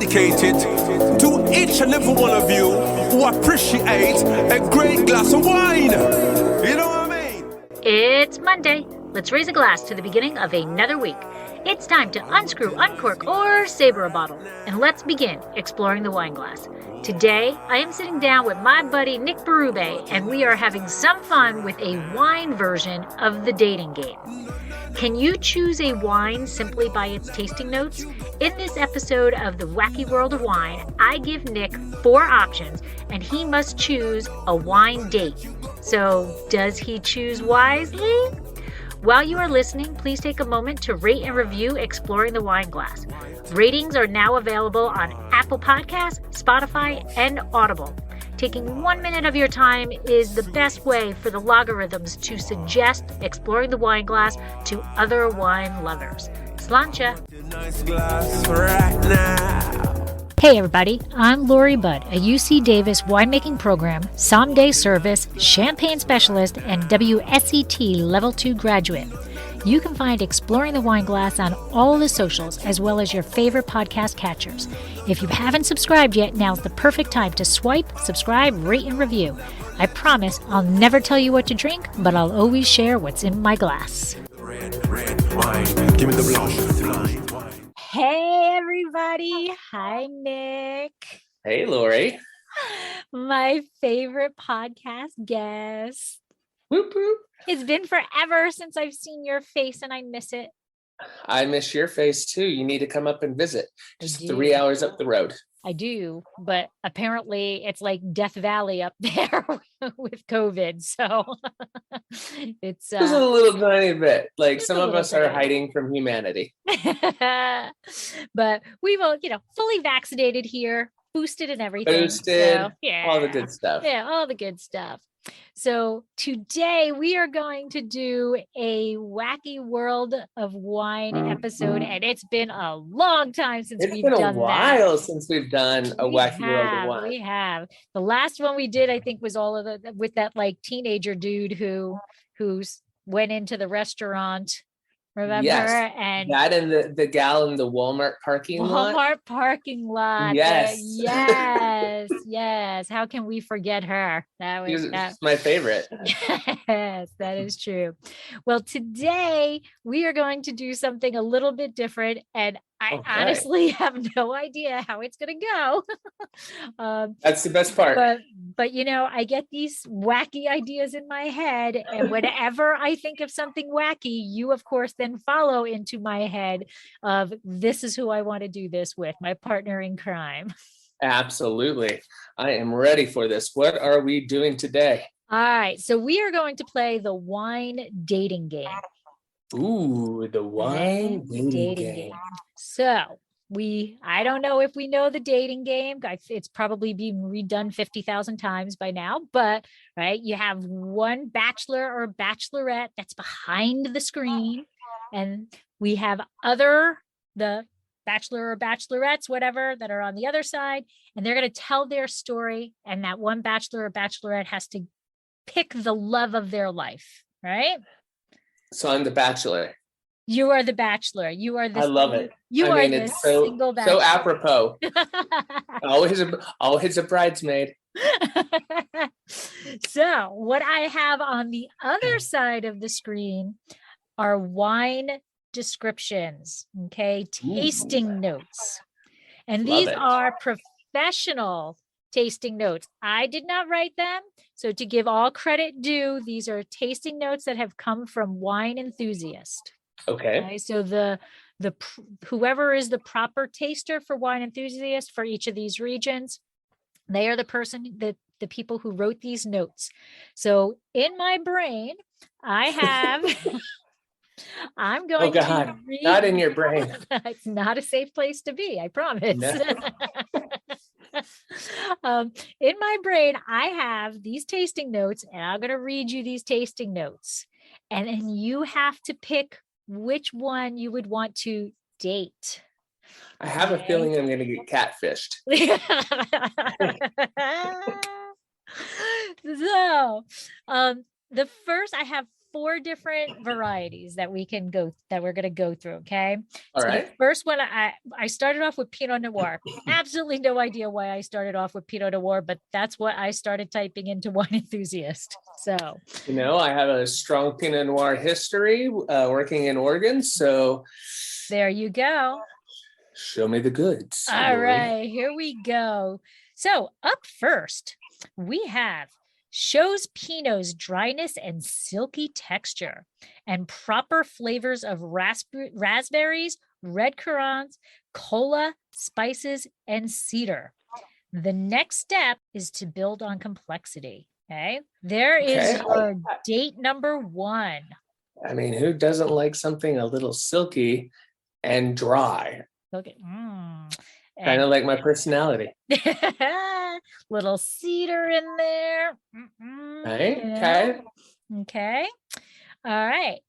dedicated to each and every one of you who appreciate a great glass of wine. You know what I mean? It's Monday. Let's raise a glass to the beginning of another week. It's time to unscrew, uncork, or saber a bottle. And let's begin exploring the wine glass. Today, I am sitting down with my buddy Nick Berube, and we are having some fun with a wine version of the dating game. Can you choose a wine simply by its tasting notes? In this episode of the Wacky World of Wine, I give Nick 4 options, and he must choose a wine date. So, does he choose wisely? While you are listening, please take a moment to rate and review Exploring the Wine Glass. Ratings are now available on Apple Podcasts, Spotify, and Audible. Taking 1 minute of your time is the best way for the logarithms to suggest Exploring the Wine Glass to other wine lovers. Sláinte! Hey everybody, I'm Lori Budd, a UC Davis winemaking program, someday service, champagne specialist, and WSET Level 2 graduate. You can find Exploring the Wine Glass on all the socials, as well as your favorite podcast catchers. If you haven't subscribed yet, now's the perfect time to swipe, subscribe, rate, and review. I promise I'll never tell you what to drink, but I'll always share what's in my glass. Red wine. Give me the blanche wine. Hey everybody. Hi Nick. Hey Lori. My favorite podcast guest. Whoop whoop. It's been forever since I've seen your face and I miss it. I miss your face too. You need to come up and visit. Just 3 hours up the road. I do, but apparently it's like Death Valley up there with COVID. So it's Just a little tiny bit. Like some of us are bit. hiding from humanity. But we will, fully vaccinated here, boosted and everything. Boosted, so, yeah. all the good stuff. Yeah, all the good stuff. So today we are going to do a Wacky World of Wine episode, and it's been a long time since we've done that. It's been a while since we've done a Wacky World of Wine. We have. The last one we did, I think, was all of the with that like teenager dude who went into the restaurant. Remember? Yes, and that and the gal in the Walmart parking lot. Walmart parking lot. Yes. Yes. How can we forget her? That was my favorite. Yes, that is true. Well, today we are going to do something a little bit different, and I honestly have no idea how it's going to go. That's the best part. But I get these wacky ideas in my head, and whenever I think of something wacky, you of course then follow into my head of this is who I want to do this with, my partner in crime. Absolutely. I am ready for this. What are we doing today? All right. So we are going to play the wine dating game. Ooh, the wine dating game. So I don't know if we know the dating game. It's probably been redone 50,000 times by now, but right. You have one bachelor or bachelorette that's behind the screen, and we have the bachelor or bachelorettes, whatever, that are on the other side, and they're going to tell their story. And that one bachelor or bachelorette has to pick the love of their life, right? So I'm the bachelor. You are the bachelor. You are the. I love it. It's single bachelor. So apropos. always a bridesmaid. So what I have on the other side of the screen are wine descriptions. Okay, tasting notes, and these are professional tasting notes. I did not write them. So to give all credit due, these are tasting notes that have come from Wine Enthusiast. Okay. So the whoever is the proper taster for Wine Enthusiast for each of these regions, they are the people who wrote these notes. So in my brain, I have I'm going to read. Not in your brain. It's not a safe place to be, I promise. No. In my brain, I have these tasting notes, and I'm going to read you these tasting notes. And then you have to pick which one you would want to date. I have a feeling I'm going to get catfished. So, I have 4 different varieties that we're going to go through. Okay. All So right. the first one, I started off with Pinot Noir. Absolutely no idea why I started off with Pinot Noir, but that's what I started typing into Wine Enthusiast. So, I have a strong Pinot Noir history working in Oregon. So there you go. show me the goods. All Lori. right, here we go. So up first, we have shows Pinot's dryness and silky texture and proper flavors of raspberries, red currants, cola, spices, and cedar. The next step is to build on complexity. Okay, there is your date number 1. I mean, who doesn't like something a little silky and dry? Okay. Kind of like my personality. Little cedar in there. Right? Yeah. Okay. All right.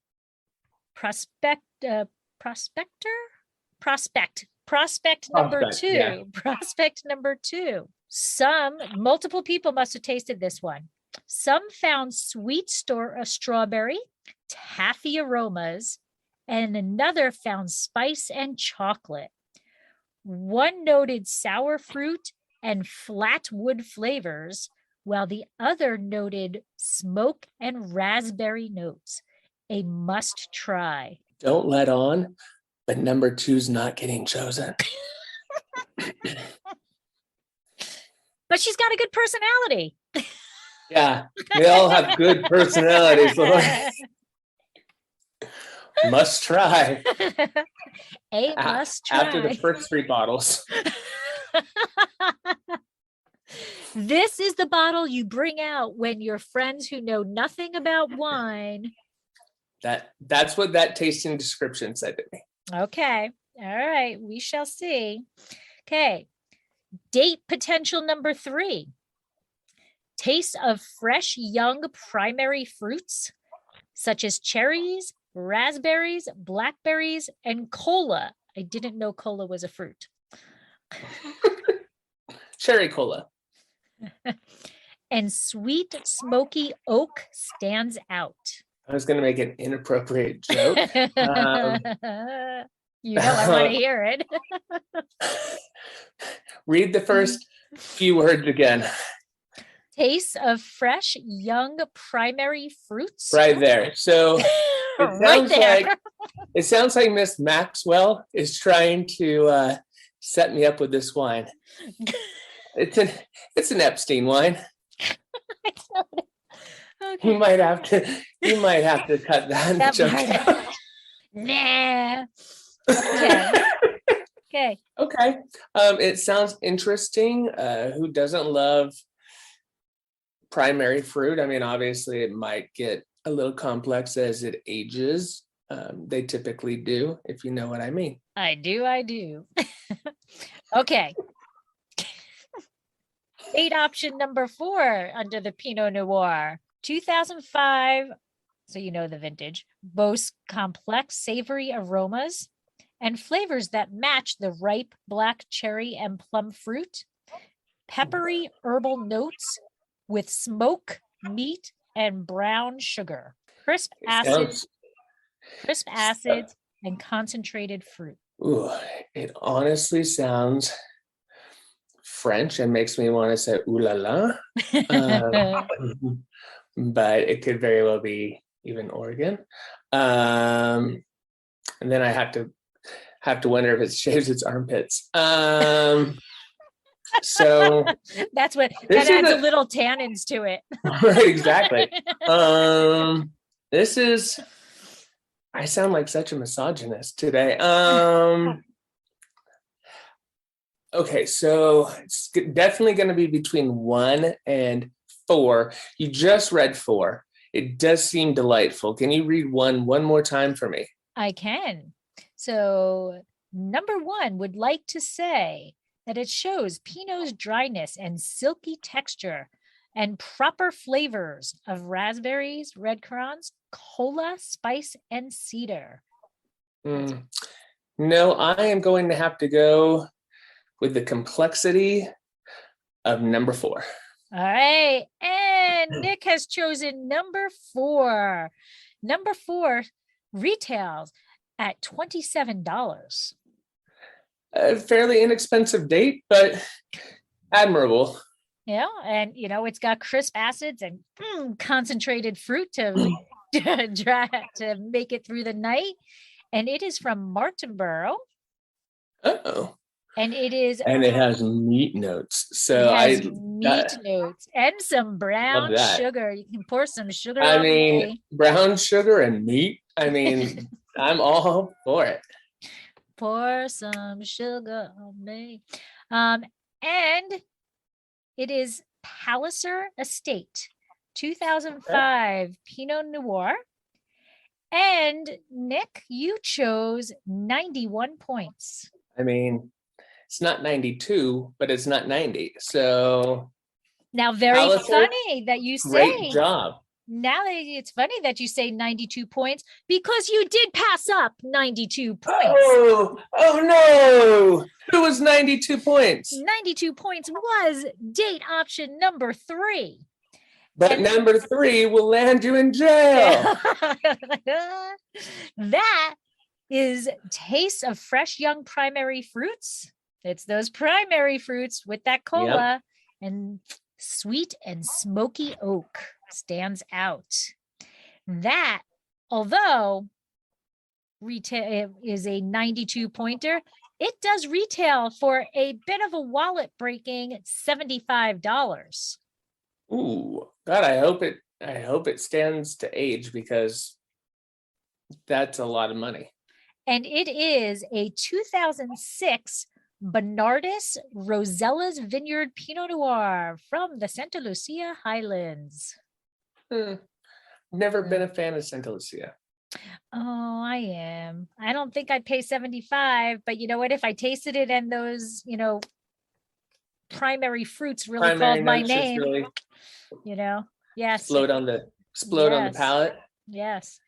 Prospect number 2. Yeah. Prospect number 2. Multiple people must have tasted this one. Some found sweet strawberry, taffy aromas, and another found spice and chocolate. One noted sour fruit and flat wood flavors, while the other noted smoke and raspberry notes. A must try. Don't let on, but number 2's not getting chosen. But she's got a good personality. Yeah, we all have good personalities. Must try. Must try. After the first 3 bottles. This is the bottle you bring out when your friends who know nothing about wine. That's what that tasting description said to me. Okay. All right. We shall see. Okay. Date potential number 3. Taste of fresh young primary fruits such as cherries, raspberries, blackberries, and cola. I didn't know cola was a fruit. Cherry cola. And sweet smoky oak stands out. I was going to make an inappropriate joke. I want to hear it. Read the first few words again. Taste of fresh young primary fruits. Right there. So it sounds like Miss Maxwell is trying to set me up with this wine. It's an Epstein wine. Okay. You might have to cut that joke out. Nah. Okay. Okay. It sounds interesting. Who doesn't love primary fruit? I mean, obviously it might get a little complex as it ages. They typically do, if you know what I mean. I do. Okay. Date option number 4 under the Pinot Noir. 2005, so you know the vintage, boasts complex savory aromas and flavors that match the ripe black cherry and plum fruit, peppery herbal notes with smoke, meat, and brown sugar, crisp acids, and concentrated fruit. Ooh, it honestly sounds French and makes me want to say ooh la la. But it could very well be even Oregon. And then I have to wonder if it shaves its armpits. So that's what that adds a little tannins to it. Right, exactly. I sound like such a misogynist today. Okay, so it's definitely going to be between 1 and 4. You just read 4. It does seem delightful. Can you read one more time for me? I can. So number 1 would like to say that it shows Pinot's dryness and silky texture and proper flavors of raspberries, red currants, cola, spice, and cedar. No, I am going to have to go with the complexity of number 4. All right. And Nick has chosen number 4. Number 4 retails at $27. A fairly inexpensive date, but admirable. Yeah, and it's got crisp acids and concentrated fruit to to make it through the night. And it is from Martinborough. Oh. And it is. And it has meat notes. So it has meat notes and some brown sugar. You can pour some sugar on me. Brown sugar and meat. I mean, I'm all for it. Pour some sugar on me. And it is Palliser Estate 2005 Pinot Noir. And Nick, you chose 91 points. I mean, it's not 92, but it's not 90. So now, very funny that you say. Great job. Now it's funny that you say 92 points because you did pass up 92 points. Oh no! It was 92 points. 92 points was date option number 3. But number 3 will land you in jail. That is Taste of Fresh Young Primary Fruits. It's those primary fruits with that cola and sweet and smoky oak stands out. That, although retail is a 92 pointer, it does retail for a bit of a wallet breaking $75. Ooh, God, I hope it stands to age because that's a lot of money. And it is a 2006 Bernardus Rosella's Vineyard Pinot Noir from the Santa Lucia Highlands. Never been a fan of Santa Lucia. Oh, I am. I don't think I'd pay $75, but you know what? If I tasted it and those, primary fruits really called my name, really, yes. Explode on the palate. Yes.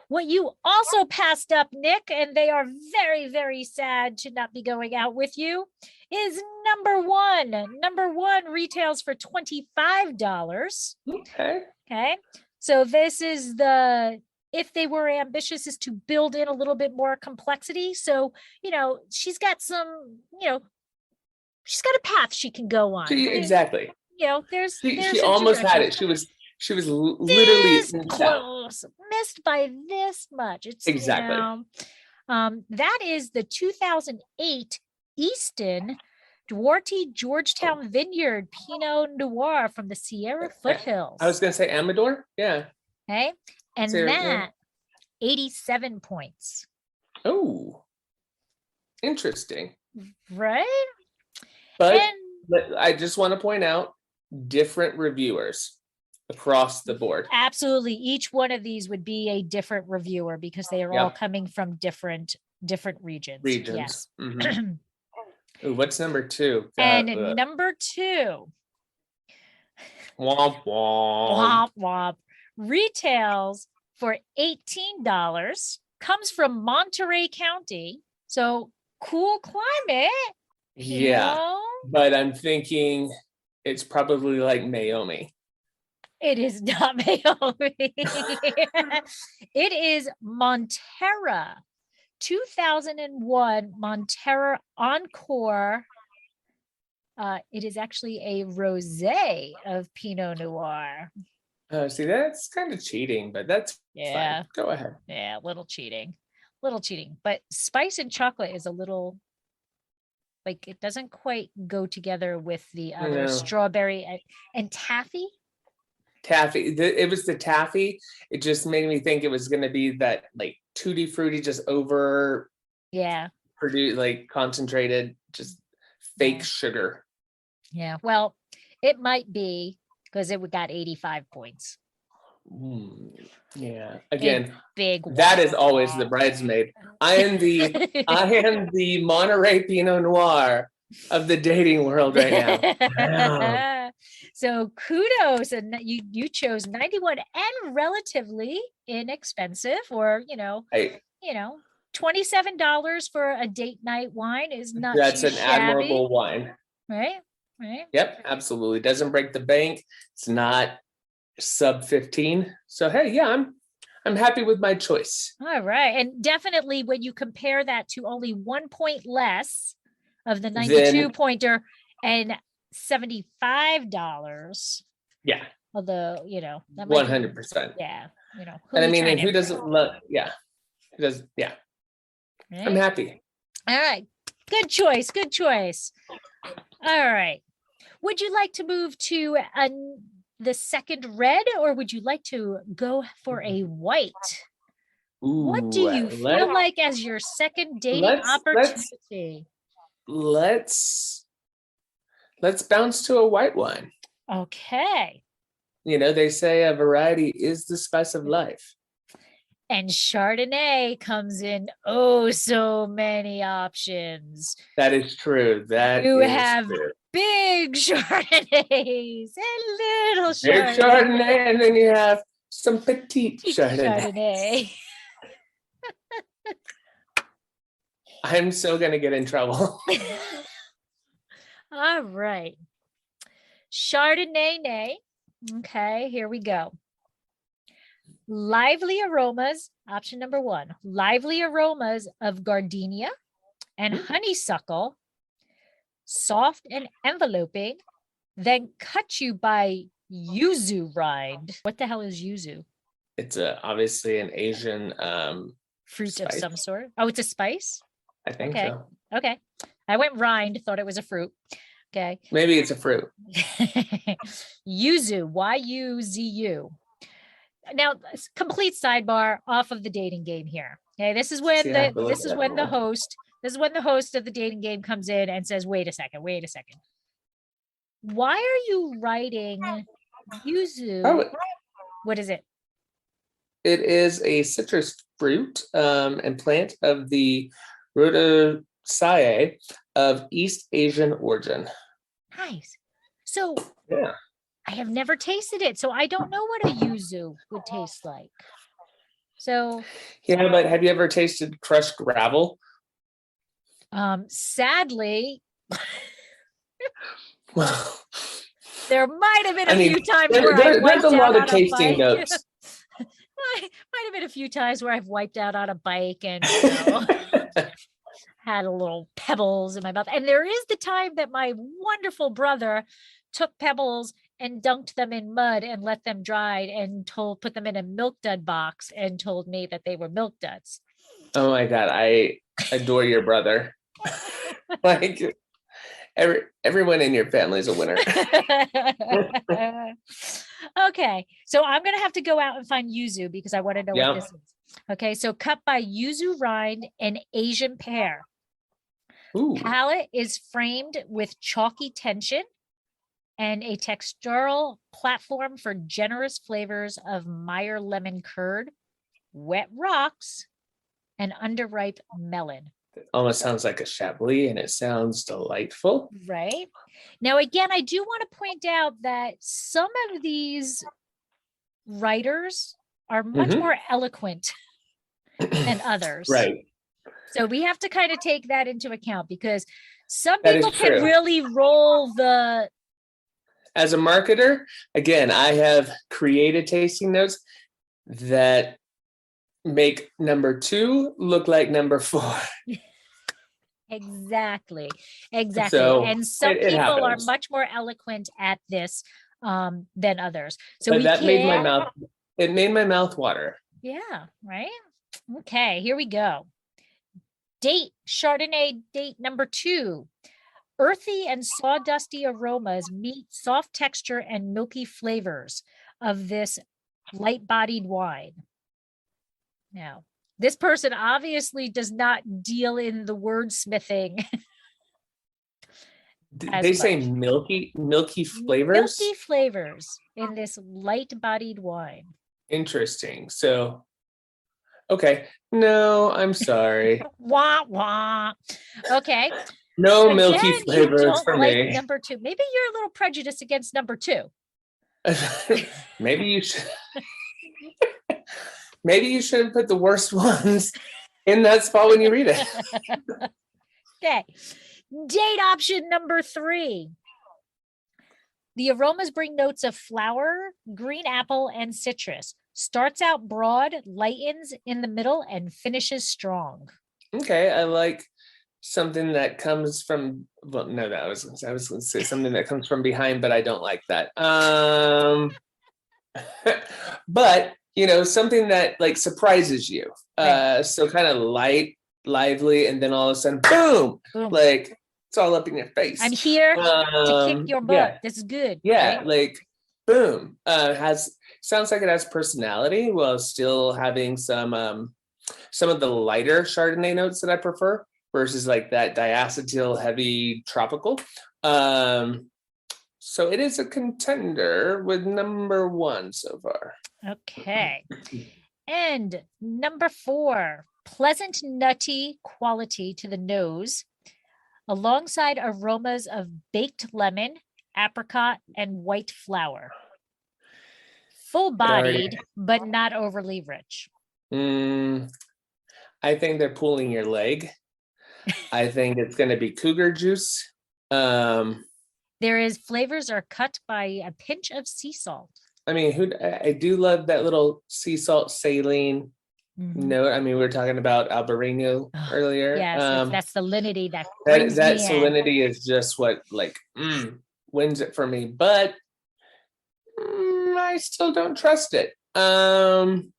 What you also passed up, Nick, and they are very, very sad to not be going out with you, is number 1. Number 1 retails for $25. Okay. So this is if they were ambitious, is to build in a little bit more complexity. So, she's got some, she's got a path she can go on. Exactly. There's she almost had it. She was literally close, missed by this much. It's exactly. That is the 2008 Easton Duarte Georgetown Vineyard Pinot Noir from the Sierra Foothills. I was going to say Amador. Yeah. Okay. And Sierra, that 87 points. Oh, interesting. Right? But I just want to point out different reviewers across the board. Absolutely. Each one of these would be a different reviewer because they are all coming from different regions. Yes. Mm-hmm. Ooh, what's number 2? And number 2. Womp womp. Womp womp. Retails for $18. Comes from Monterey County. So cool climate. Yeah. But I'm thinking it's probably like Naomi. It is not Naomi. It is Montera. 2001 Montera Encore. It is actually a rosé of Pinot Noir. See, that's kind of cheating, but that's fine. Go ahead. Yeah, little cheating. But spice and chocolate is a little, like, it doesn't quite go together with the other strawberry and taffy. It was the taffy. It just made me think it was going to be that like tutti frutti, just over produced, like concentrated, just fake sugar. Yeah, well, it might be because it got 85 points. Yeah, again, big that is always the bridesmaid. I am the Monterey Pinot Noir of the dating world right now. So kudos, and you chose 91 and relatively inexpensive, or $27 for a date night wine is not. That's an shabby. Admirable wine, right? Yep, absolutely. Doesn't break the bank. It's not sub 15. So hey, yeah, I'm happy with my choice. All right. And definitely when you compare that to only 1 point less of the 92 pointer and $75. Yeah. Although, that might 100%. yeah. And I mean, and who doesn't love, yeah. Who does, yeah. Right? I'm happy. All right. Good choice. Good choice. All right. Would you like to move to the second red, or would you like to go for a white? Ooh, what do you feel like as your second dating opportunity? Let's bounce to a white wine. Okay. They say a variety is the spice of life. And Chardonnay comes in so many options. That is true. You have big Chardonnays and little Chardonnay. Big Chardonnay, and then you have some petite Chardonnay. I'm so going to get in trouble. All right. Chardonnay. Okay, here we go. Lively aromas, option number 1. Lively aromas of gardenia and honeysuckle, soft and enveloping, then cut you by yuzu rind. What the hell is yuzu? It's obviously an Asian fruit spice. Of some sort. Oh, it's a spice? I think so. Okay. I went rind, thought it was a fruit. Okay. Maybe it's a fruit. Yuzu, Y-U-Z-U. Now, complete sidebar off of the dating game here. Okay, this is when the host of the dating game comes in and says, wait a second. Why are you writing yuzu? Oh, what is it? It is a citrus fruit and plant of the Rhodoceae of East Asian origin. Nice. So yeah. I have never tasted it, so I don't know what a yuzu would taste like. So yeah, but have you ever tasted crushed gravel? Sadly, well, there might have been a few times where there's a lot of tasting notes. Might have been a few times where I've wiped out on a bike and had a little pebbles in my mouth. And there is the time that my wonderful brother took pebbles and dunked them in mud and let them dry and put them in a milk dud box and told me that they were milk duds. Oh my God, I adore your brother. Like everyone in your family is a winner. Okay, so I'm gonna have to go out and find yuzu because I want to know what this is. Okay, so cut by yuzu rind and Asian pear. Ooh. Palate is framed with chalky tension and a textural platform for generous flavors of Meyer lemon curd, wet rocks, and underripe melon. It almost sounds like a Chablis, and it sounds delightful. Right. Now, again, I do want to point out that some of these writers are much more eloquent than others. Right. So we have to kind of take that into account because some people can really roll the... As a marketer, again, I have created tasting notes that make number 2 look like number 4. Exactly. So and some people happens. are much more eloquent at this than others. So made my mouth. It made my mouth water. Yeah. Right. Okay. Here we go. Chardonnay date number 2. Earthy and sawdusty aromas meet soft texture and milky flavors of this light-bodied wine. Now, this person obviously does not deal in the wordsmithing. They say milky flavors? Milky flavors in this light-bodied wine. Interesting. So, okay. No, I'm sorry. Wah, wah. Okay. No milky flavors for me. Number 2. Maybe you're a little prejudiced against number 2. Maybe you should. Maybe you shouldn't put the worst ones in that spot when you read it. Okay. Date option number 3. The aromas bring notes of flower, green apple, and citrus. Starts out broad, lightens in the middle, and finishes strong. Okay, I like something that comes from. Well, no, I was going to say something that comes from behind, but I don't like that. But something that like surprises you. Right. So kind of light, lively, and then all of a sudden, boom! Boom. Like it's all up in your face. I'm here to kick your butt. Yeah, This is good. yeah, Right? like boom. Sounds like it has personality while still having some of the lighter Chardonnay notes that I prefer versus like that diacetyl heavy tropical. So it is a contender with number 1 so far. Okay. And number 4, pleasant nutty quality to the nose, alongside aromas of baked lemon, apricot, and white flower. Full-bodied, but not overly rich. I think they're pulling your leg. I think it's going to be cougar juice. Flavors are cut by a pinch of sea salt. I mean, I do love that little sea salt saline note. I mean, we were talking about Albarino earlier. Yes, that salinity that salinity is just what like wins it for me. But I still don't trust it. I'm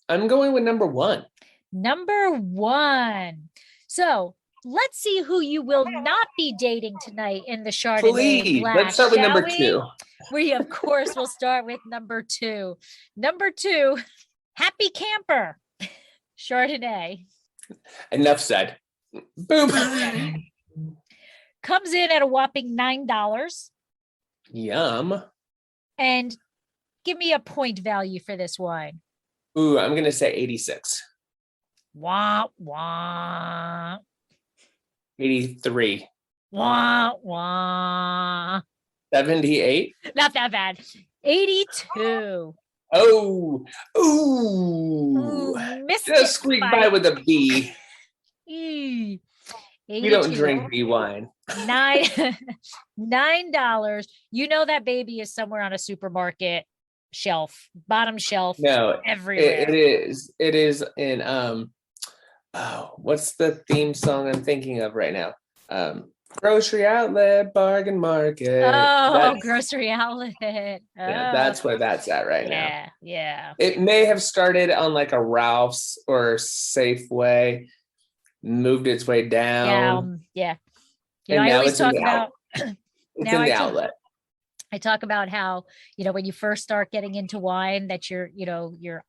going with number 1. Number 1. So let's see who you will not be dating tonight in the Chardonnay. Please, let's start with number 2. We, of course, will start with number 2. Number 2, Happy Camper Chardonnay. Enough said. Boom. Comes in at a whopping $9. Yum. And give me a point value for this wine. Ooh, I'm going to say 86. Wah, wah. 83. Wah, wah. 78. Not that bad. 82. Oh, ooh. Just squeak by with a B. We don't drink B wine. $9. You know that baby is somewhere on a supermarket shelf, bottom shelf. No, everywhere. It is in what's the theme song I'm thinking of right now? Grocery outlet, bargain market. Grocery outlet. Yeah, that's where that's at right now. Yeah. It may have started on like a Ralph's or Safeway, moved its way down. Yeah. I always talk about it's in the outlet. I talk about how, when you first start getting into wine, that you're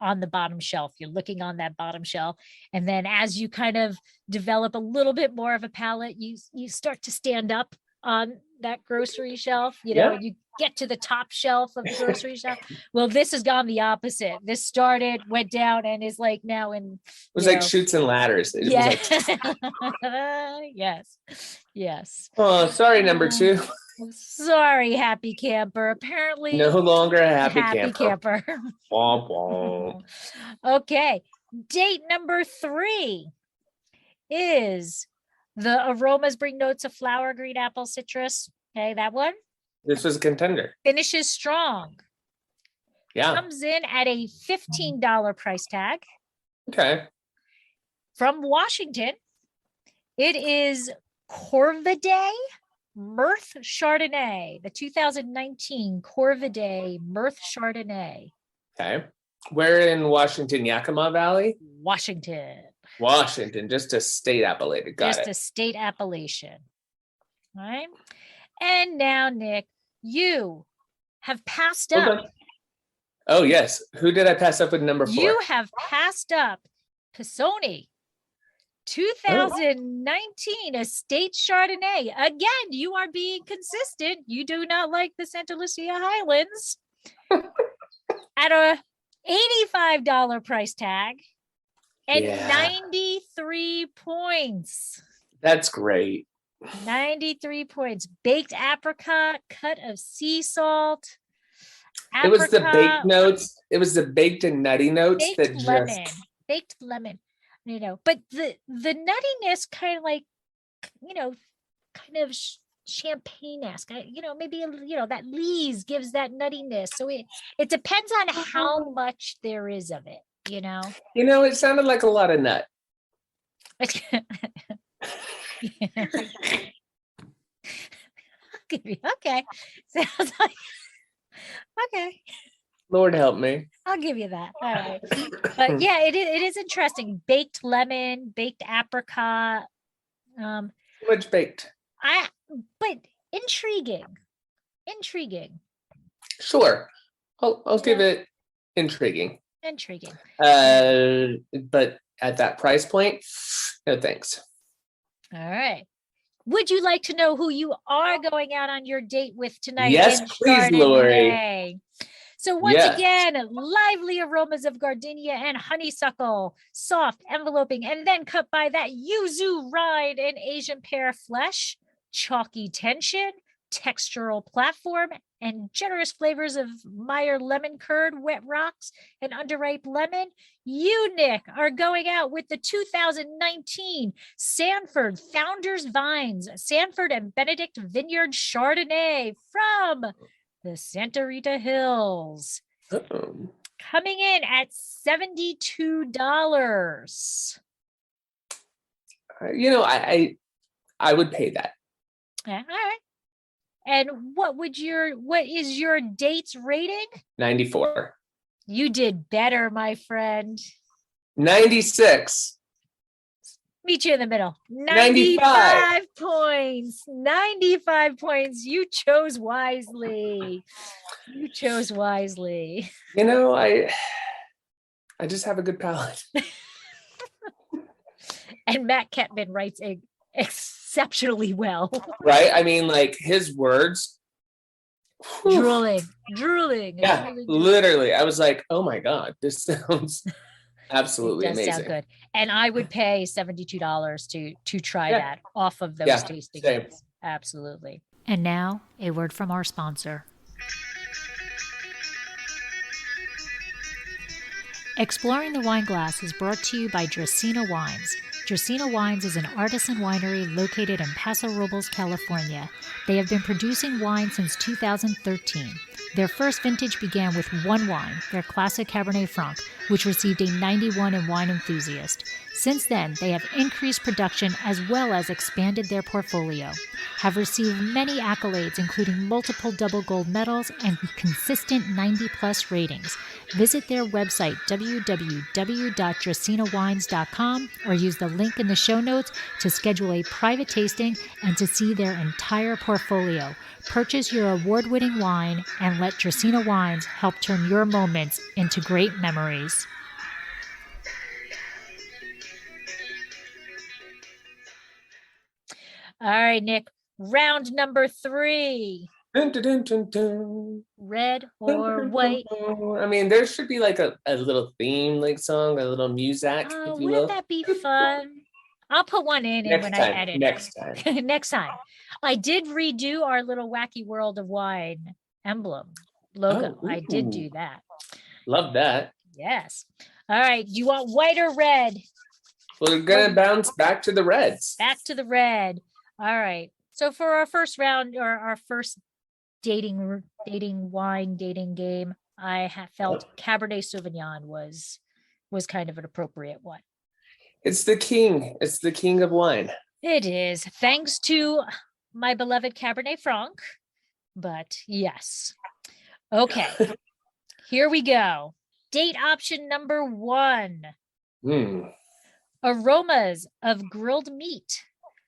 on the bottom shelf, you're looking on that bottom shelf. And then as you kind of develop a little bit more of a palate, you start to stand up on that grocery shelf, and you get to the top shelf of the grocery shelf. Well, this has gone the opposite. This started, went down, and is like now in. It was like chutes and ladders. Yes. Yes. Oh, sorry, number 2. Sorry, Happy Camper. Apparently, no longer a happy camper. Womp womp. Okay. Date number 3 is the aromas bring notes of flower, green apple, citrus. Okay, that one. This was a contender. Finishes strong. Yeah. Comes in at a $15 price tag. Okay. From Washington, it is Corvidae Mirth Chardonnay, the 2019 Corvidae Mirth Chardonnay. Okay. Where in Washington? Yakima Valley? Washington, just a state appellation. Just a state appellation. All right. And now, Nick, you have passed up. Oh, yes. Who did I pass up with number 4? You have passed up Pisoni 2019 Estate Chardonnay. Again, you are being consistent. You do not like the Santa Lucia Highlands. At a $85 price tag and 93 points. That's great. 93 points. Baked apricot, cut of sea salt. It was the baked notes. It was the baked and nutty notes baked lemon. But the nuttiness kind of like, kind of champagne-esque. Maybe that lees gives that nuttiness. So it depends on how much there is of it. It sounded like a lot of nut. Okay. Sounds like okay. Lord help me. I'll give you that. All right. But yeah, it is interesting. Baked lemon, baked apricot. Too much baked. But intriguing. Sure. I'll give it intriguing. But at that price point, no thanks. All right. Would you like to know who you are going out on your date with tonight? Yes, please, Lori. So once again, lively aromas of gardenia and honeysuckle, soft enveloping, and then cut by that yuzu rind and Asian pear flesh, chalky tension, textural platform, and generous flavors of Meyer lemon curd, wet rocks, and underripe lemon. You, Nick, are going out with the 2019 Sanford Founders Vines, Sanford and Benedict Vineyard Chardonnay from the Santa Rita Hills. Uh-oh. Coming in at $72. I would pay that. All right. And what is your date's rating? 94. You did better, my friend. 96. Meet you in the middle. 95 points. 95 points. You chose wisely. I just have a good palate. And Matt Ketman writes exceptionally well. Right? I mean, like his words. Drooling. Yeah, literally. I was like, oh my God, this sounds absolutely amazing. Sound good. And I would pay $72 to try that off of those tasting kits. Absolutely. And now a word from our sponsor. Exploring the Wine Glass is brought to you by Dracaena Wines. Dracaena Wines is an artisan winery located in Paso Robles, California. They have been producing wine since 2013. Their first vintage began with one wine, their classic Cabernet Franc, which received a 91 in Wine Enthusiast. Since then, they have increased production as well as expanded their portfolio, have received many accolades including multiple double gold medals and consistent 90-plus ratings. Visit their website www.dracaenawines.com or use the link in the show notes to schedule a private tasting and to see their entire portfolio. Purchase your award-winning wine and let Dracaena Wines help turn your moments into great memories. All right, Nick, round number 3. Dun, dun, dun, dun, dun. Red or white? I mean, there should be like a little theme, like song, a little music, if you will. Wouldn't that be fun? I'll put one in when I edit. Next time. Next time. I did redo our little Wacky World of Wine emblem logo. I did do that. Love that. Yes. All right. Do you want white or red? We're going to bounce back to the reds. Back to the red. All right. So for our first round, or our first dating game, I felt Cabernet Sauvignon was kind of an appropriate one. It's the king. It's the king of wine. It is, thanks to my beloved Cabernet Franc. But yes. Okay. Here we go. Date option number 1. Aromas of grilled meat.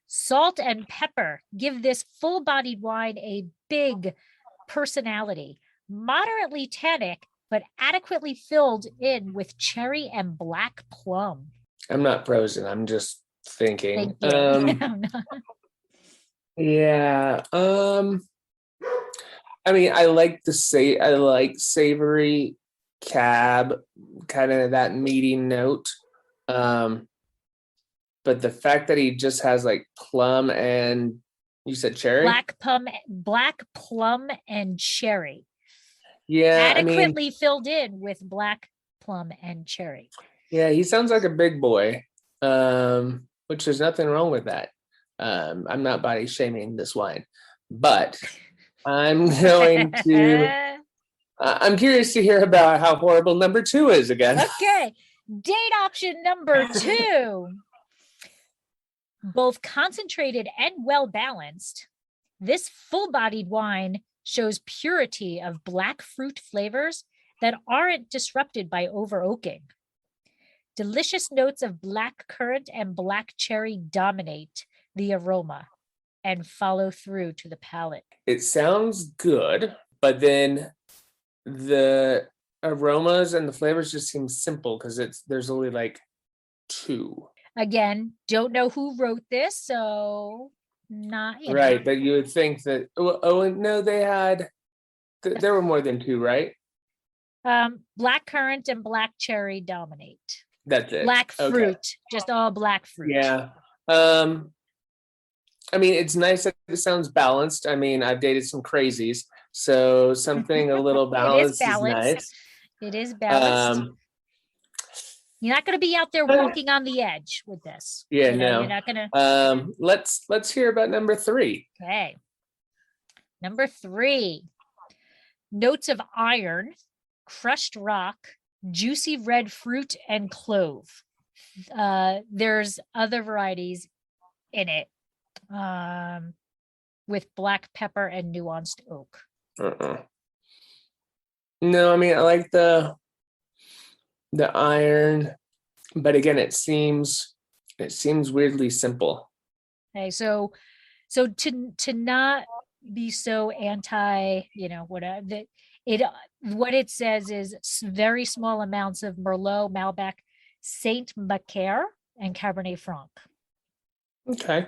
Salt and pepper give this full-bodied wine a big personality. Moderately tannic, but adequately filled in with cherry and black plum. I'm not frozen. I'm just thinking. Yeah. I mean, I like savory cab, kind of that meaty note. But the fact that he just has like plum and you said cherry? Black plum and cherry. Yeah. Adequately filled in with black plum and cherry. Yeah, he sounds like a big boy, which there's nothing wrong with that. I'm not body shaming this wine, but I'm going to. I'm curious to hear about how horrible number 2 is again. Okay. Date option number 2. Both concentrated and well balanced, this full-bodied wine shows purity of black fruit flavors that aren't disrupted by over oaking. Delicious notes of black currant and black cherry dominate the aroma and follow through to the palate. It sounds good, but then the aromas and the flavors just seem simple because there's only like 2. Again, don't know who wrote this, so not right. But you would think that. Oh no, they had. There were more than 2, right? Black currant and black cherry dominate. That's it. Black fruit, just all black fruit. Yeah. I mean, it's nice that it sounds balanced. I mean, I've dated some crazies, so something a little balanced is nice. It is balanced. You're not going to be out there walking on the edge with this. Yeah, no. You're not going to. Let's hear about number 3. Okay. Number 3. Notes of iron, crushed rock, juicy red fruit, and clove. There's other varieties in it with black pepper and nuanced oak. No, I mean, I like the iron, but again, it seems weirdly simple. Okay, so to not be so anti, whatever that what it says is very small amounts of Merlot, Malbec, Saint Macaire, and Cabernet Franc. Okay.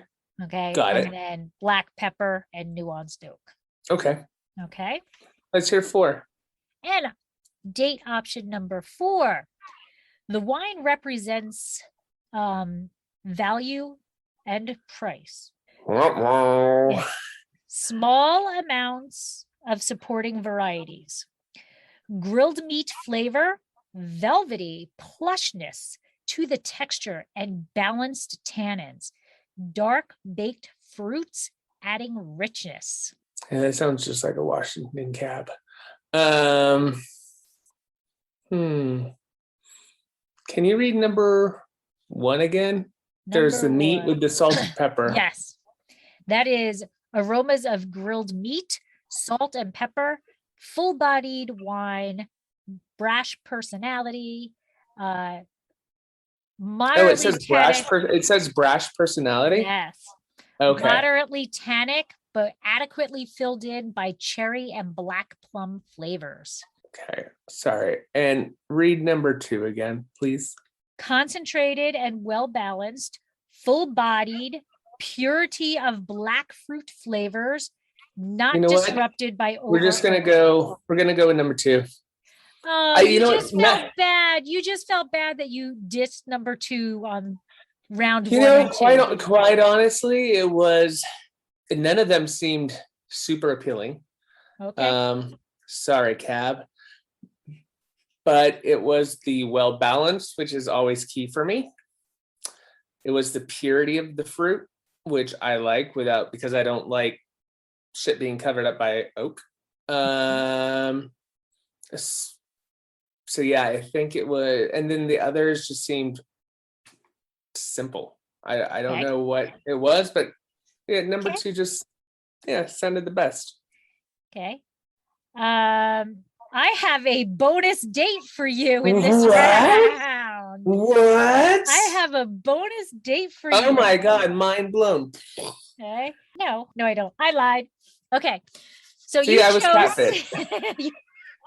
Got it. And then black pepper and nuanced oak. Okay. Let's hear 4. And date option number 4. The wine represents value and price. Small amounts of supporting varieties. Grilled meat flavor, velvety plushness to the texture and balanced tannins. Dark baked fruits adding richness. Yeah, that sounds just like a Washington cab. Can you read number 1 again? There's the meat with the salt and pepper. Yes. That is aromas of grilled meat, salt and pepper, full-bodied wine, brash personality, moderately it says brash. It says brash personality. Yes. Okay. Moderately tannic, but adequately filled in by cherry and black plum flavors. Okay. Sorry. And read number 2 again, please. Concentrated and well-balanced, full-bodied, purity of black fruit flavors, not disrupted by over. We're gonna go with number 2. Oh, you just felt bad. You just felt bad that you dissed number 2 on round 1 and 2. Quite honestly, it was none of them seemed super appealing. Okay. Sorry, cab. But it was the well balanced, which is always key for me. It was the purity of the fruit, which I like because I don't like shit being covered up by oak. So yeah, I think it was, and then the others just seemed simple. I don't know what it was, but yeah, number 2 just sounded the best. Okay. I have a bonus date for you in this round. What? I have a bonus date for you. Oh my God, mind blown. Okay. No, I don't. I lied. Okay. So see, I was catfished.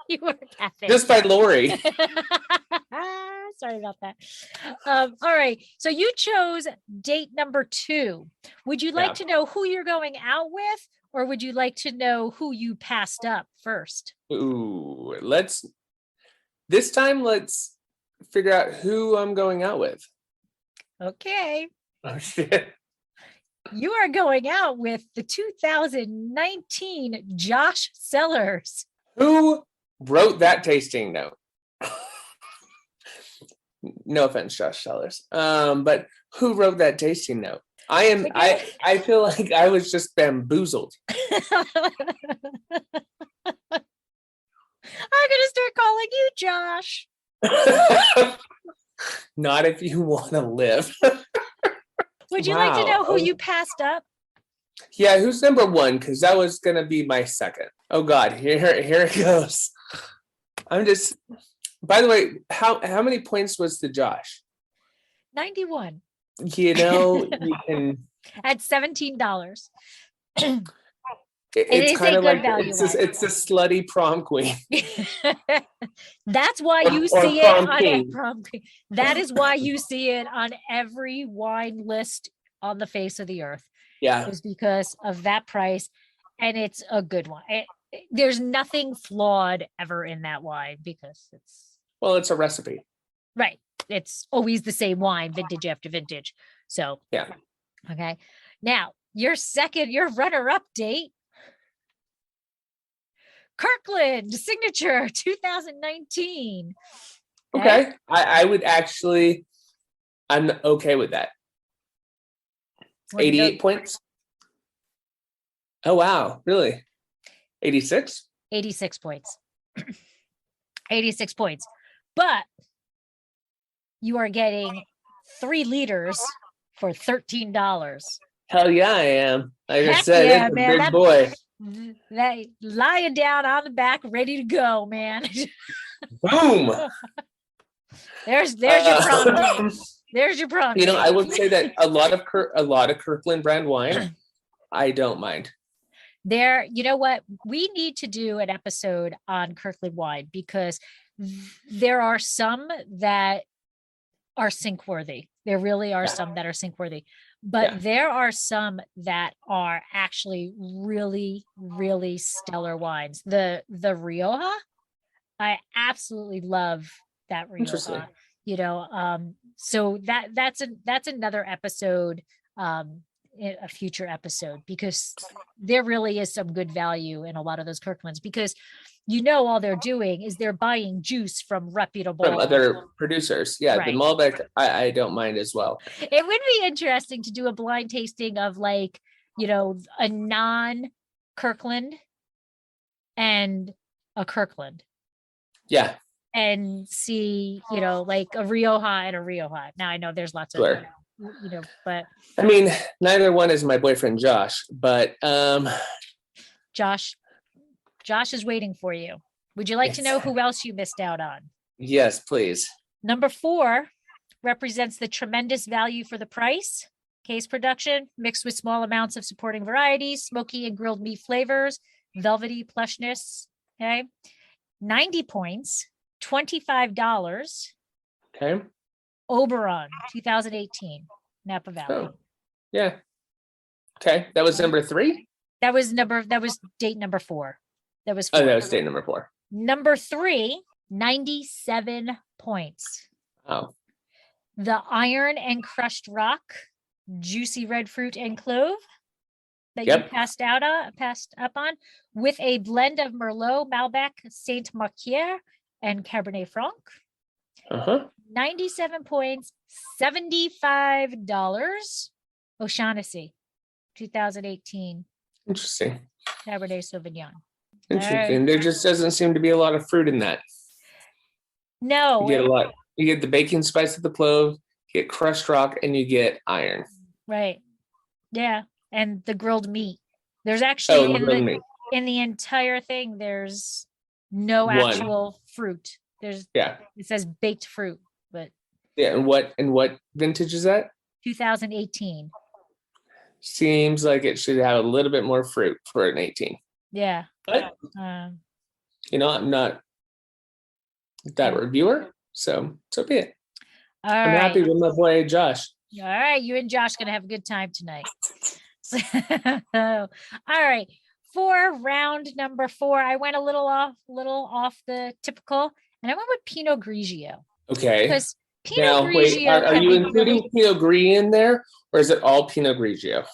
You were catfished. Just by Lori. Sorry about that. All right. So you chose date number 2. Would you like to know who you're going out with, or would you like to know who you passed up first? Ooh, this time let's figure out who I'm going out with. Okay. Oh shit. You are going out with the 2019 Josh Sellers. Who wrote that tasting note? No offense, Josh Sellers. But who wrote that tasting note? I feel like I was just bamboozled. I'm gonna start calling you Josh. Not if you want to live. Would you like to know who you passed up? Yeah, who's number one? Because that was gonna be my second. Oh God, here it goes. I'm just. By the way, how many points was the Josh? 91. You know, you can. At $17. It's kind of like value it's a slutty prom queen. That's why you see it on prom queen. That is why you see it on every wine list on the face of the earth. Yeah, is because of that price, and it's a good one. There's nothing flawed ever in that wine because it's a recipe. Right. It's always the same wine, vintage after vintage. So yeah. Okay. Now your runner-up date. Kirkland Signature 2019. Okay. I would actually, I'm okay with that. 88 points. Oh, wow. Really? 86? 86 points. 86 points. But you are getting 3 liters for $13. Hell yeah, I am. Like I said, yeah, it's man, a big boy. That lying down on the back, ready to go, man. Boom. There's your prom date. There's your prom date. I would say that a lot of Kirkland brand wine, I don't mind. You know what? We need to do an episode on Kirkland wine because there are some that are sink worthy. There really are some that are sink worthy, but there are some that are actually really, really stellar wines. The Rioja, I absolutely love that Rioja. So that's another episode, a future episode, because there really is some good value in a lot of those Kirklands, because all they're doing is they're buying juice from other producers. Yeah, right. The Malbec I don't mind as well. It would be interesting to do a blind tasting of a non-Kirkland and a Kirkland. Yeah. And see, like a Rioja and a Rioja. Now I know there's lots of but I mean, neither one is my boyfriend Josh, but Josh is waiting for you. Would you like to know who else you missed out on? Yes, please. Number 4 represents the tremendous value for the price. Case production, mixed with small amounts of supporting varieties, smoky and grilled meat flavors, velvety plushness. Okay. 90 points, $25. Okay. Oberon, 2018, Napa Valley. Oh, yeah. Okay. That was number 3? That was date number 4. That was 4. Oh, that was date number 4. Number 3, 97 points. Oh. The Iron and Crushed Rock, Juicy Red Fruit and Clove that you passed up on, with a blend of Merlot, Malbec, Saint Marquier, and Cabernet Franc. 97 points, $75. O'Shaughnessy, 2018. Interesting. Cabernet Sauvignon. Interesting. Right. There just doesn't seem to be a lot of fruit in that. No. You get a lot. You get the baking spice of the clove, you get crushed rock, and you get iron. Right. Yeah. And the grilled meat. There's actually in the entire thing, there's no actual fruit. It says baked fruit, but and what vintage is that? 2018. Seems like it should have a little bit more fruit for an 18. Yeah. But I'm not that reviewer, so be it. I'm happy with my boy Josh. All right, you and Josh gonna have a good time tonight. All right. For round number 4, I went a little off the typical, and I went with Pinot Grigio. Okay. Because Pinot Grigio. Are you including Pinot Gris in there, or is it all Pinot Grigio?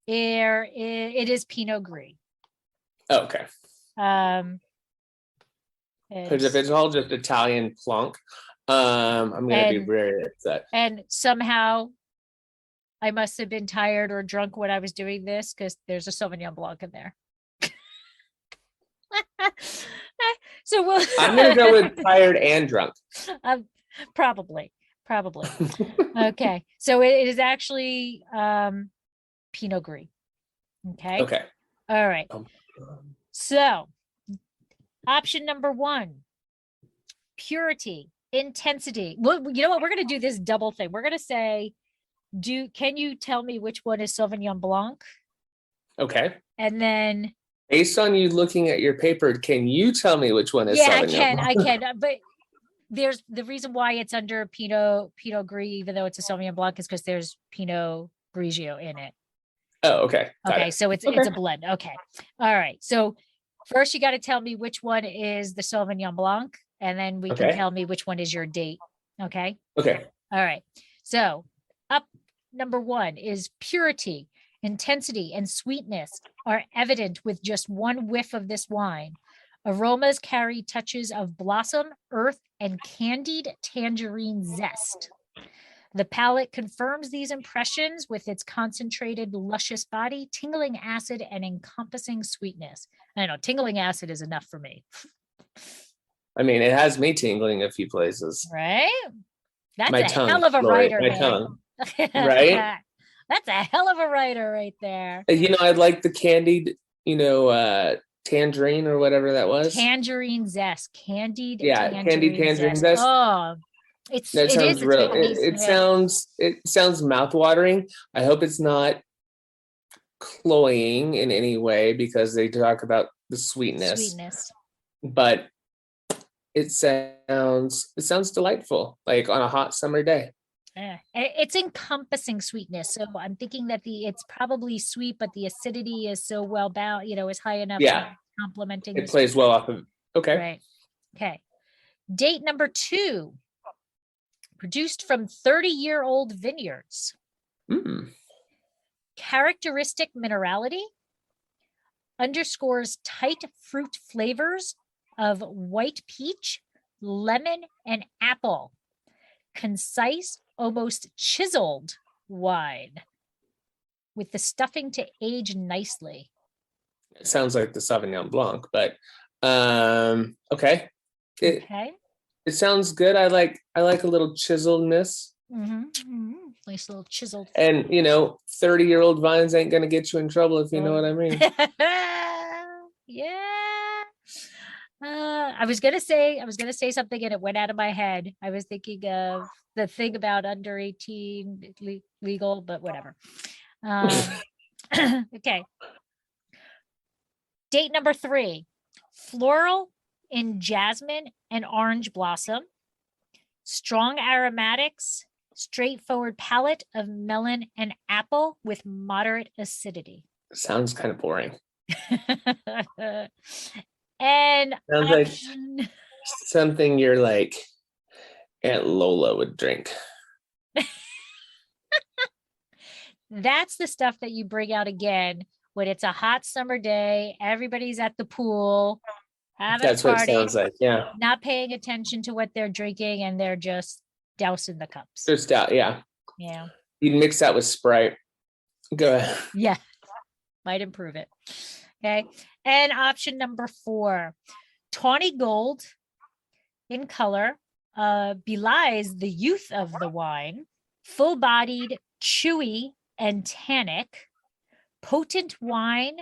It is Pinot Gris. Oh, okay. Because if it's all just Italian plonk, I'm gonna be very upset. And somehow, I must have been tired or drunk when I was doing this because there's a Sauvignon Blanc in there. So we'll I'm gonna go with tired and drunk. probably. Okay. So it is actually Pinot Gris. Okay. Okay. All right. So option number 1, purity, intensity. Well, you know what? We're going to do this double thing. We're going to say, can you tell me which one is Sauvignon Blanc? Okay. And then based on you looking at your paper, can you tell me which one is Sauvignon Blanc? I can. But there's the reason why it's under Pinot Gris, even though it's a Sauvignon Blanc, is because there's Pinot Grigio in it. Oh, okay. Okay, so it's a blend. Okay. All right. So first you got to tell me which one is the Sauvignon Blanc, and then we can tell me which one is your date. Okay. Okay. All right. So up number 1 is purity, intensity, and sweetness are evident with just one whiff of this wine. Aromas carry touches of blossom, earth, and candied tangerine zest. The palate confirms these impressions with its concentrated, luscious body, tingling acid, and encompassing sweetness. I know, tingling acid is enough for me. I mean, it has me tingling a few places. Right? That's my a tongue, hell of a Lori, writer, my man. tongue. Right? That's a hell of a writer right there. You know, I'd like the candied, tangerine or whatever that was. Tangerine zest. Candied tangerine zest. Oh, it sounds mouth-watering. I hope it's not cloying in any way because they talk about the sweetness. But it sounds delightful, like on a hot summer day. It's encompassing sweetness. So I'm thinking that it's probably sweet, but the acidity is so well balanced, is high enough. Yeah. Complementing. It plays well off of. Okay. Right. Okay. Date number 2. Produced from 30-year-old vineyards. Characteristic minerality underscores tight fruit flavors of white peach, lemon, and apple. Concise, almost chiseled wine with the stuffing to age nicely. It sounds like the Sauvignon Blanc, but okay. It sounds good. I like a little chiseledness. Nice little chiseled. And 30-year-old vines ain't gonna get you in trouble if you know what I mean. Yeah. I was gonna say something and it went out of my head. I was thinking of the thing about under 18 legal, but whatever. Okay. Date number 3, floral in jasmine and orange blossom, strong aromatics, straightforward palate of melon and apple with moderate acidity. Sounds kind of boring. And sounds like something your like Aunt Lola would drink. That's the stuff that you bring out again when it's a hot summer day, everybody's at the pool, having a party. That's what it sounds like, yeah. Not paying attention to what they're drinking, and they're just dousing the cups. Just out, yeah. Yeah. You'd mix that with Sprite. Go ahead. Yeah. Might improve it. Okay. And option number 4, tawny gold in color, belies the youth of the wine, full-bodied, chewy, and tannic, potent wine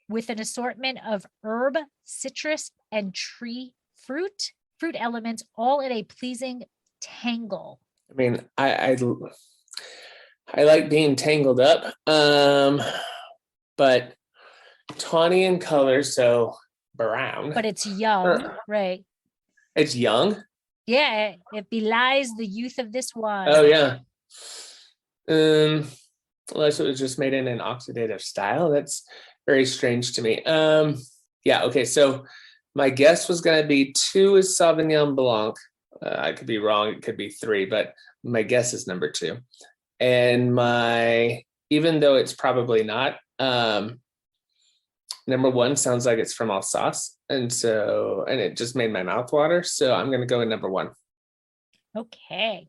with an assortment of herb, citrus, and tree fruit elements, all in a pleasing tangle. I mean, I like being tangled up, but tawny in color, so brown. But it's young, right? It's young? Yeah, it belies the youth of this wine. Oh, yeah. Unless it was just made in an oxidative style. That's very strange to me. Yeah, okay, so my guess was going to be 2 is Sauvignon Blanc. I could be wrong, it could be 3, but my guess is number 2. And even though it's probably not, number 1 sounds like it's from Alsace. And it just made my mouth water. So I'm going to go with number 1. Okay.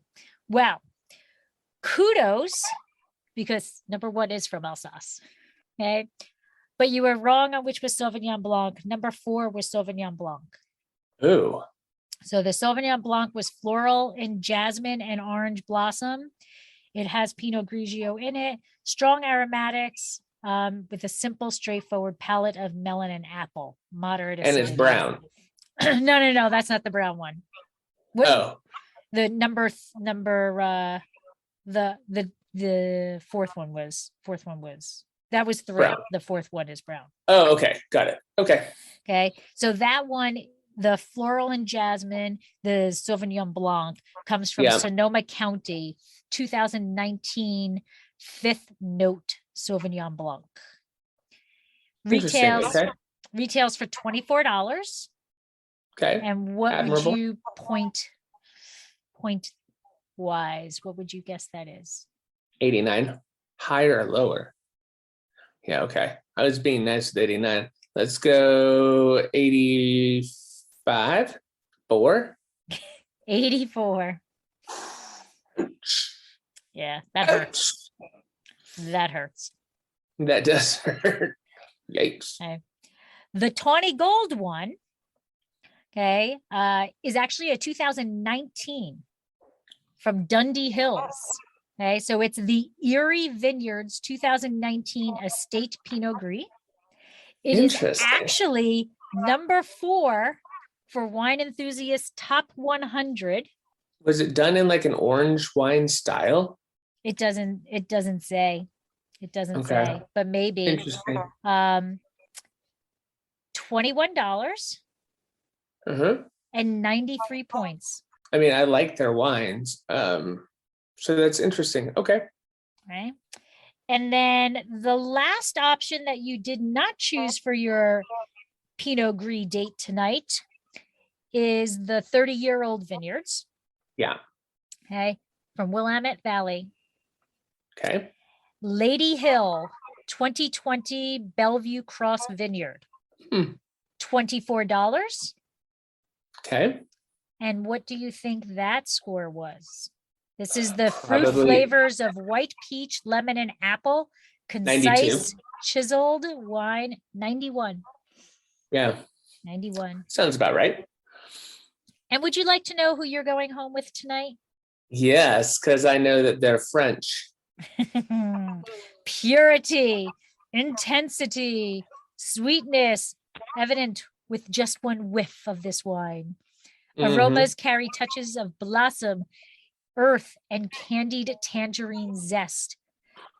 Well, kudos because number 1 is from Alsace. Okay. But you were wrong on which was Sauvignon Blanc. Number 4 was Sauvignon Blanc. Ooh. So the Sauvignon Blanc was floral in jasmine and orange blossom. It has Pinot Grigio in it, strong aromatics, with a simple, straightforward palate of melon and apple, moderate And it's acidity. brown. No, that's not the brown one. What, Oh, the fourth one was that was 3. Brown. The 4th one is brown. oh, okay. Got it. Okay. Okay. So that one, the floral and jasmine, the Sauvignon Blanc, comes from Yeah. Sonoma County, 2019 5th note Sauvignon Blanc. Interesting. Retails for $24. Okay. And what Admirable. would you point wise? What would you guess that is? 89. Higher or lower? Yeah, okay. I was being nice with 89. Let's go 85. 4. 84. Yeah, that hurts. That hurts. That does hurt. Yikes. Okay. The tawny gold one, okay, is actually a 2019 from Dundee Hills. Okay, so it's the Erie Vineyards 2019 Estate Pinot Gris. It is Interesting. actually number 4 for Wine Enthusiast Top 100. Was it done in like an orange wine style? It doesn't say. It doesn't Okay. say, but maybe. Interesting. $21 Uh-huh. and 93 points. I mean, I like their wines. So that's interesting. Okay. Right. And then the last option that you did not choose for your Pinot Gris date tonight is the 30-year-old vineyards. Yeah. Okay. From Willamette Valley. Okay. Lady Hill 2020 Bellevue Cross Vineyard. $24. Okay. And what do you think that score was? This is the fruit Probably flavors of white peach, lemon, and apple. Concise, 92. chiseled wine. 91. Yeah. 91. Sounds about right. And would you like to know who you're going home with tonight? Yes, because I know that they're French. Purity, intensity, sweetness, evident with just one whiff of this wine. Aromas carry touches of blossom, earth, and candied tangerine zest.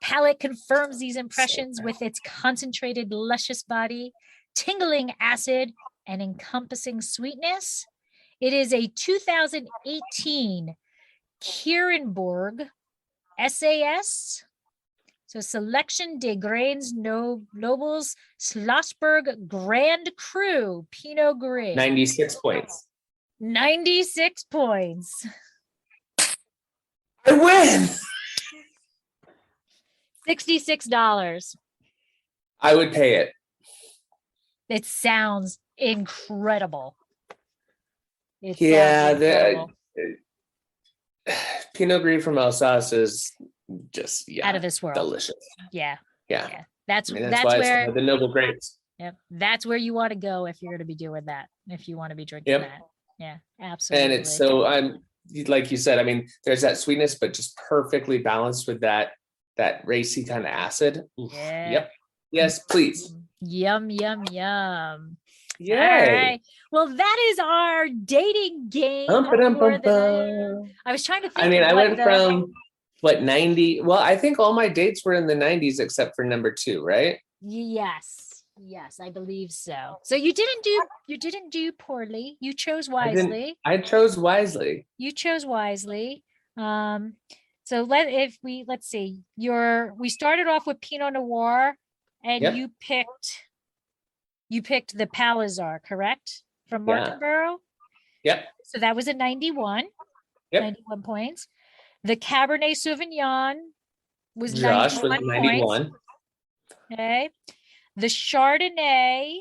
Palate confirms these impressions with its concentrated, luscious body, tingling acid, and encompassing sweetness. It is a 2018 Kierenborg SAS. So Selection des Grains Nobles Schlossberg Grand Cru Pinot Gris. 96 points. 96 points. I win. $66. I would pay it. It sounds incredible. It Yeah, sounds incredible. Pinot Gris from Alsace is just Out of this world. delicious. Yeah. Yeah. That's I mean, that's why where it's the noble grapes. that's where you want to go if you're going to be doing that. If you want to be drinking Yep. that. Yeah, absolutely. And it's so like you said, I mean, there's that sweetness, but just perfectly balanced with that racy kind of acid. Oof. Yeah. Yep. Yes, please. Yum, yum, yum. Yay. All right. Well, that is our dating game. for the night. I was trying to think. I mean, of I what went from 90. Well, I think all my dates were in the 90s except for number 2, right? Yes, I believe so. So you didn't do poorly. You chose wisely. I chose wisely. You chose wisely. So let's see. We started off with Pinot Noir, and Yep. you picked the Palazar, correct? From Martinborough. Yep. So that was a 91. Yep. 91 points. The Cabernet Sauvignon was Josh 91 was 91. points. Okay. The Chardonnay,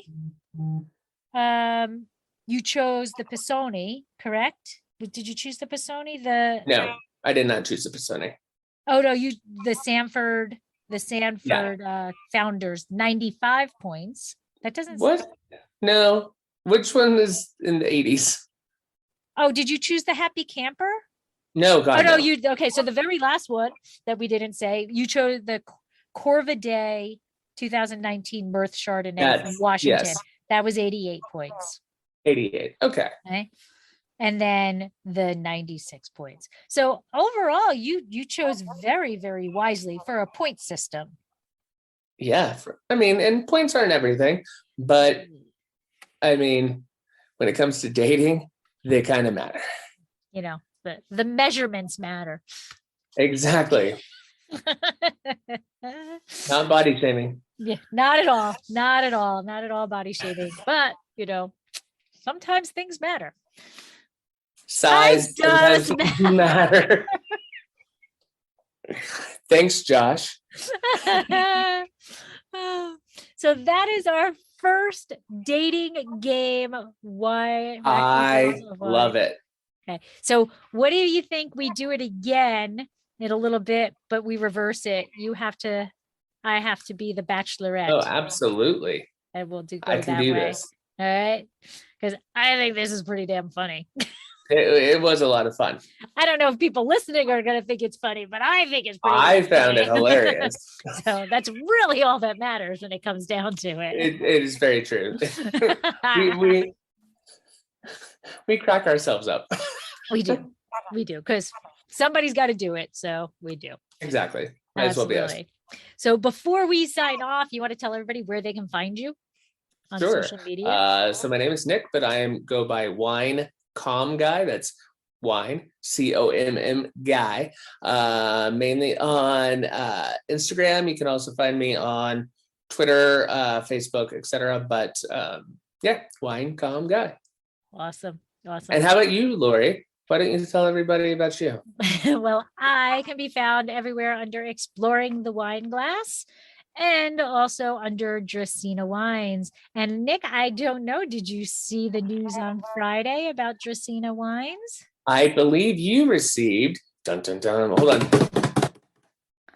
you chose the Pisoni, correct? Did you choose the Pisoni? No, I did not choose the Pisoni. Oh no, the Sanford founders 95 points. That doesn't. What? No. Which one is in the 80s? Oh, did you choose the Happy Camper? No, God. Oh no, no. okay. So the very last one that we didn't say, you chose the Corvidae 2019 Mirth Chardonnay from Washington. Yes. That was 88 points. 88. Okay. And then the 96 points. So overall, you chose very, very wisely for a point system. Yeah. And points aren't everything, but when it comes to dating, they kind of matter. The measurements matter. Exactly. Not body shaming. Yeah, not at all. Not at all. Not at all body shaming. But, sometimes things matter. Size does matter. Thanks, Josh. So that is our first dating game. Why? I love it. Okay. So what do you think we do it again in a little bit, but we reverse it? I have to be the bachelorette. Oh, absolutely. And we'll do I can do way. this. All right. Because I think this is pretty damn funny. It was a lot of fun. I don't know if people listening are going to think it's funny, but I think it's pretty I found it hilarious. So that's really all that matters when it comes down to it. It is very true. we crack ourselves up. We do. Because somebody's got to do it. So we do. Exactly. Might as well be us. So before we sign off, you want to tell everybody where they can find you on social media? So my name is Nick, but I go by Wine Com Guy. That's Wine, COMM Guy. Mainly on Instagram. You can also find me on Twitter, Facebook, etc. But Wine Com Guy. Awesome. And how about you, Lori? Why don't you tell everybody about you? Well, I can be found everywhere under Exploring the Wine Glass and also under Dracaena Wines. And Nick, I don't know, did you see the news on Friday about Dracaena Wines? I believe you received, hold on,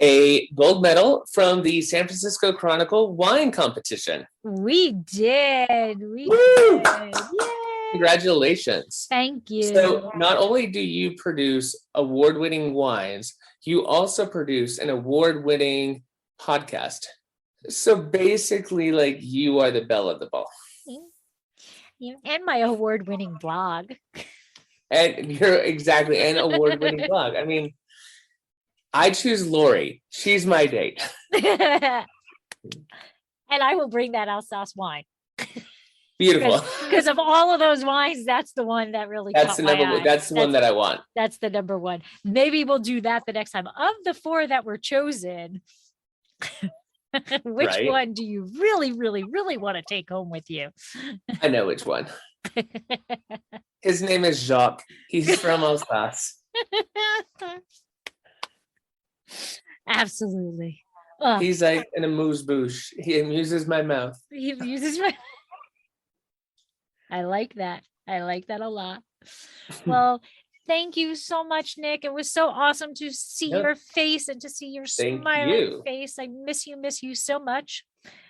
a gold medal from the San Francisco Chronicle wine competition. We did. Woo! Did. Yay! Congratulations. Thank you. So not only do you produce award-winning wines, you also produce an award-winning podcast. So basically, you are the belle of the ball. And my award-winning blog. And you're exactly an award-winning blog. I choose Lori. She's my date. And I will bring that Alsace wine. Beautiful. Because of all of those wines, that's the one that really that's the number one. That's the one that I want. That's the number one. Maybe we'll do that the next time. Of the 4 that were chosen, which one do you really, really, really want to take home with you? I know which one. His name is Jacques. He's from Alsace. Absolutely. He's like an amuse-bouche. He amuses my mouth. He amuses my I like that. I like that a lot. Well, thank you so much, Nick. It was so awesome to see your face and to see your smiling face. I miss you so much.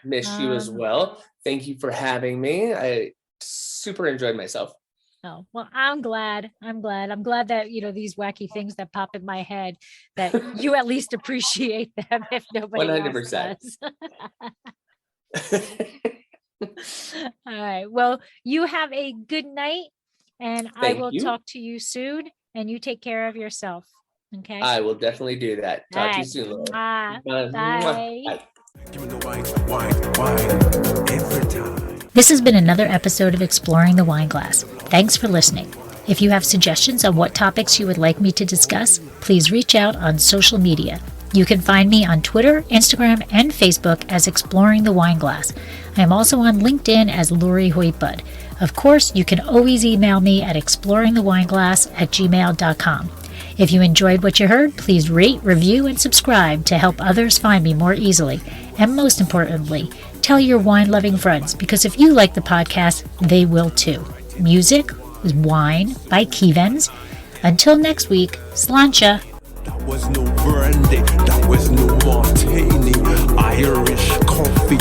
Miss you as well. Thank you for having me. I super enjoyed myself. Oh, well, I'm glad that, these wacky things that pop in my head, that you at least appreciate them if nobody 100%. Else does. All right. Well, you have a good night, and I will talk to you soon, and you take care of yourself. Okay. I will definitely do that. Talk to you soon, Laura. Bye. Give me the wine every time. This has been another episode of Exploring the Wine Glass. Thanks for listening. If you have suggestions on what topics you would like me to discuss, please reach out on social media. You can find me on Twitter, Instagram, and Facebook as Exploring the Wine Glass. I am also on LinkedIn as Lori Hoytbud. Of course, you can always email me at exploringthewineglass@gmail.com. If you enjoyed what you heard, please rate, review, and subscribe to help others find me more easily. And most importantly, tell your wine-loving friends, because if you like the podcast, they will too. Music is Wine by Kevens. Until next week, sláinte. That was no brandy, that was no martini. Irish coffee,